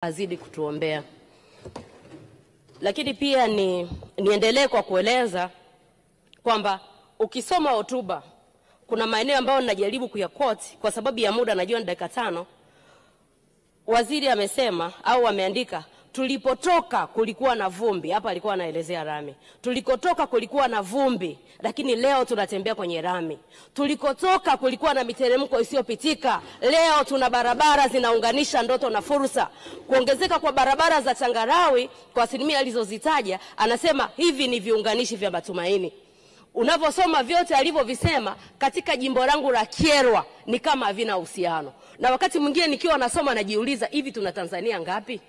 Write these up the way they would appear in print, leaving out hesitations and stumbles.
azidi kutuombea. Lakini pia niendelee kwa kueleza kwamba ukisoma hotuba kuna maeneo ambayo ninajaribu kuyakoti kwa sababu ya muda, najua ni dakika 5. Waziri amesema au ameandika tulipotoka kulikuwa na vumbi. Hapa alikuwa anaelezea rami. Tulikotoka kulikuwa na vumbi, lakini leo tunatembea kwenye rami. Tulikotoka kulikuwa na miteremko isiyopitika, leo tuna barabara zinaunganisha ndoto na fursa. Kuongezeka kwa barabara za changarawi kwa asilimia alizozitaja, anasema hivi ni viunganishi vya matumaini. Unavyosoma vyote alivyovisema katika jimbo langu la Kyerwa ni kama havina uhusiano. Na wakati mwingine nikiwa nasoma najiuliza, hivi tuna Tanzania ngapi?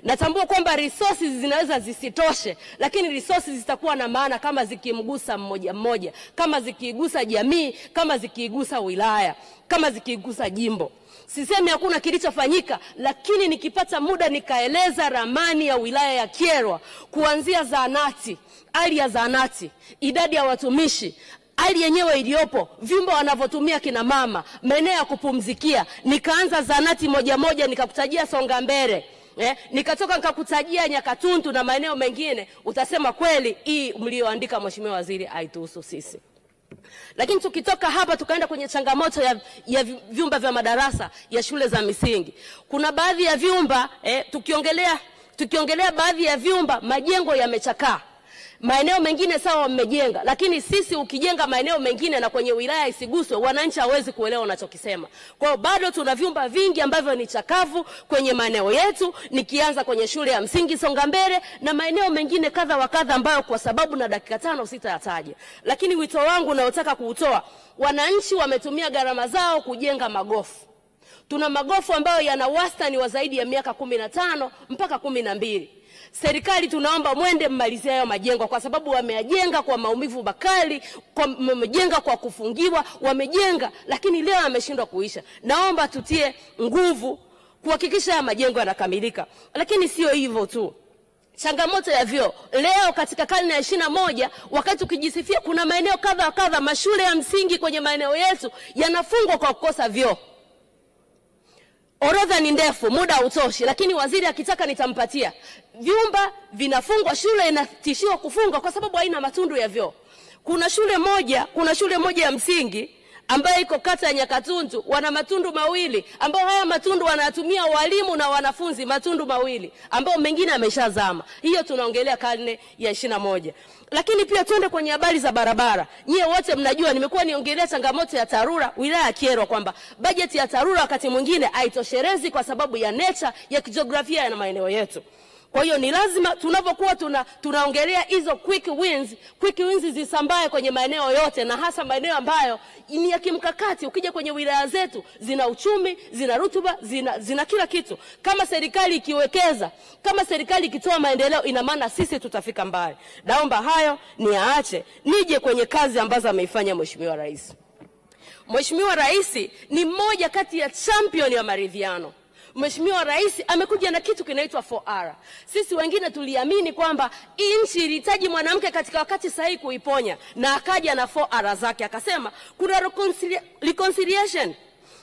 Natambua kwamba resources zinaweza zisitoshe, lakini resources zitakuwa na maana kama zikimgusa mmoja mmoja, kama zikigusa jamii, kama zikigusa wilaya, kama zikigusa jimbo. Sisemi hakuna kilichofanyika, lakini nikipata muda nikaeleza ramani ya wilaya ya Kyerwa, kuanzia zahanati, hali ya zahanati, idadi ya watumishi, hali yenyewe iliyopo, vyumba wanavyotumia kina mama, maeneo ya kupumzikia. Nikaanza zahanati moja moja, nikakutajia Songambele, nikatoka nikakutajia Nyakatuntu na maeneo mengine. Utasema kweli hii mlioandika Mheshimiwa Waziri haituhusu sisi. Lakini tukitoka hapa tukaenda kwenye changamoto ya vyumba vya madarasa ya shule za misingi. Kuna baadhi ya vyumba tukiongelea baadhi ya vyumba majengo yamechakaa. Maeneo mengine sawa wamejenga, lakini sisi ukijenga maeneo mengine na kwenye wilaya isiguswe, wananchi hawezi kuelewa unachokisema. Kwa hiyo bado tuna vyumba vingi ambavyo ni chakavu kwenye maeneo yetu, nikianza kwenye shule ya msingi Songambele na maeneo mengine kadha wa kadha ambayo kwa sababu na dakika 5 sitayataja. Lakini wito wangu naotaka kuutoa, wananchi wametumia gharama zao kujenga magofu. Tuna magofu ambayo yana wastani wa zaidi ya miaka 15 mpaka 12. Serikali tunaomba mwende mmalizie hayo majengo, kwa sababu wamejenga kwa maumivu makali, wamejenga kwa kufungiwa, wamejenga lakini leo ameshindwa kuisha. Naomba tutie nguvu kuhakikisha haya majengo yanakamilika. Lakini sio hivyo tu. Changamoto ya vyoo. Leo katika karne ya 21, wakati ukijisifia kuna maeneo kadha kadha, mashule ya msingi kwenye maeneo yetu yanafungwa kwa kukosa vyoo. Orodha ni ndefu, muda hautoshi, lakini waziri akitaka nitampatia. Vyumba vinafungwa, shule inatishiwa kufungwa kwa sababu haina matundu ya vyoo. Kuna shule moja ya msingi ambayo iko kata ya Nyakatuntu, wana matundu mawili, ambao haya matundu wanatumia walimu na wanafunzi, matundu mawili ambao mengine ameshazama. Hiyo tunaongelea karne ya 21. Lakini pia twende kwenye habari za barabara. Nyie wote mnajua nimekuwa niongelea changamoto ya TARURA wilaya ya Kyerwa, kwamba bajeti ya TARURA wakati mwingine haitoshelezi kwa sababu ya nature ya kijiografia na maeneo yetu. Kwa hiyo ni lazima tunapokuwa tunaongelea hizo quick wins zisambae kwenye maeneo yote, na hasa maeneo ambayo ni ya kimkakati. Ukija kwenye wilaya zetu zina uchumi, zina rutuba, zina kila kitu. Kama serikali ikiwekeza, kama serikali ikitoa maendeleo, ina maana sisi tutafika mbali. Naomba hayo niaache, nije kwenye kazi ambazo ameifanya Mheshimiwa Rais. Mheshimiwa Rais ni mmoja kati ya champion ya maridhiano. Mheshimiwa Rais amekuja na kitu kinaitwa 4R. Sisi wengine tuliamini kwamba nchi ilihitaji mwanamke katika wakati sahihi kuiponya, na akaja na 4R zake, akasema kuna reconciliation,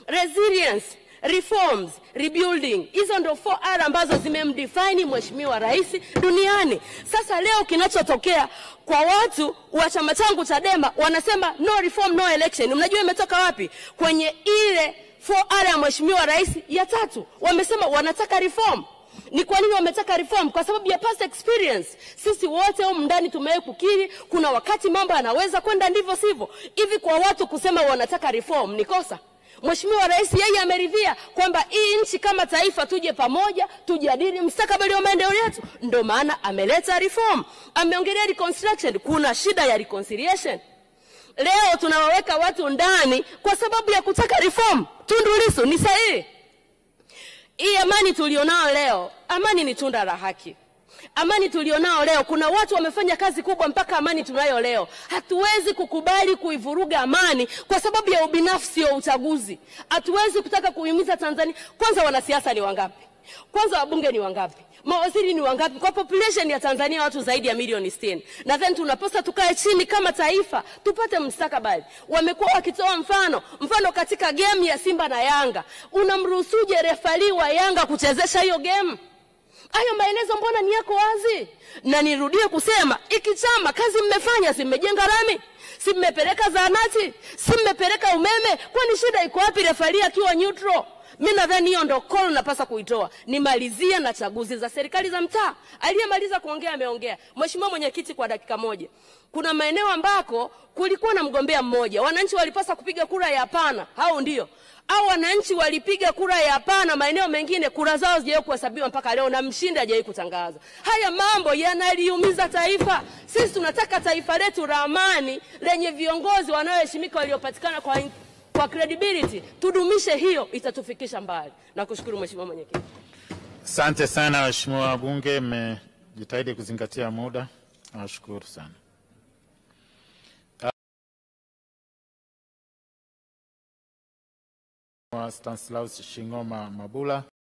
resilience, reforms, rebuilding. Hizo ndio 4R ambazo zimemdefine Mheshimiwa Rais duniani. Sasa leo kinachotokea kwa watu wa chama changu Chadema, wanasema no reform no election. Mnajua imetoka wapi? Kwenye ile 4R ya Mheshimiwa Rais ya 3. Wamesema wanataka reform. Ni kwa nini wametaka reform? Kwa sababu ya past experience. Sisi wote humu ndani tumewahi kukiri kuna wakati mambo yanaweza kwenda ndivyo sivyo. Hivi kwa watu kusema wanataka reform ni kosa? Mheshimiwa Rais yeye ameridhia kwamba hii nchi kama taifa tuje pamoja, tujadili mustakabali wa maendeleo yetu. Ndio maana ameleta reform. Ameongelea reconstruction. Kuna shida ya reconciliation. Leo tunawaweka watu ndani kwa sababu ya kutaka reform. Tundu Lissu ni sahihi. Hii amani tulionao leo, amani ni tunda la haki. Amani tulionao leo, kuna watu wamefanya kazi kubwa mpaka amani tunayo leo. Hatuwezi kukubali kuivuruga amani kwa sababu ya ubinafsi wa uchaguzi. Hatuwezi kutaka kuhimiza Tanzania. Kwanza wanasiasa ni wangapi? Kwanza wabunge ni wangapi? Mawaziri ni wangapi? Kwa population ya Tanzania watu zaidi ya milioni 60. Na then tunapaswa tukae chini kama taifa, tupate mstakabali. Wamekuwa wakitoa mfano katika game ya Simba na Yanga. Unamruhusuje refali wa Yanga kuchezesha hiyo game? Hayo maelezo mbona ni yako wazi? Na nirudie kusema, iki chama kazi mmefanya, si mmejenga rami? Si mmepeleka zahanati? Si mmepeleka umeme? Kwani shida iko wapi refali akiwa neutral? Mimi nadhani hiyo ndio call napasa kuitoa. Nimalizia na chaguzi za serikali za mtaa. Aliyemaliza kuongea ameongea. Mheshimiwa Mwenyekiti, kwa dakika moja. Kuna maeneo ambako kulikuwa na mgombea mmoja. Wananchi walipasa kupiga kura ya hapana. Hao ndio. Au wananchi walipiga kura ya hapana, maeneo mengine kura zao hazijawahi kuhesabiwa mpaka leo na mshindi hajawahi kutangazwa. Haya mambo yanaliumiza taifa. Sisi tunataka taifa letu la amani lenye viongozi wanaoheshimika waliopatikana kwa credibility. Tudumishe hiyo, itatufikisha mbali. Nakushukuru Mheshimiwa Mwenyekiti. Asante sana waheshimiwa wabunge, mmejitahidi kuzingatia muda. Nashukuru sana. Stanislaus Shingoma Mabula.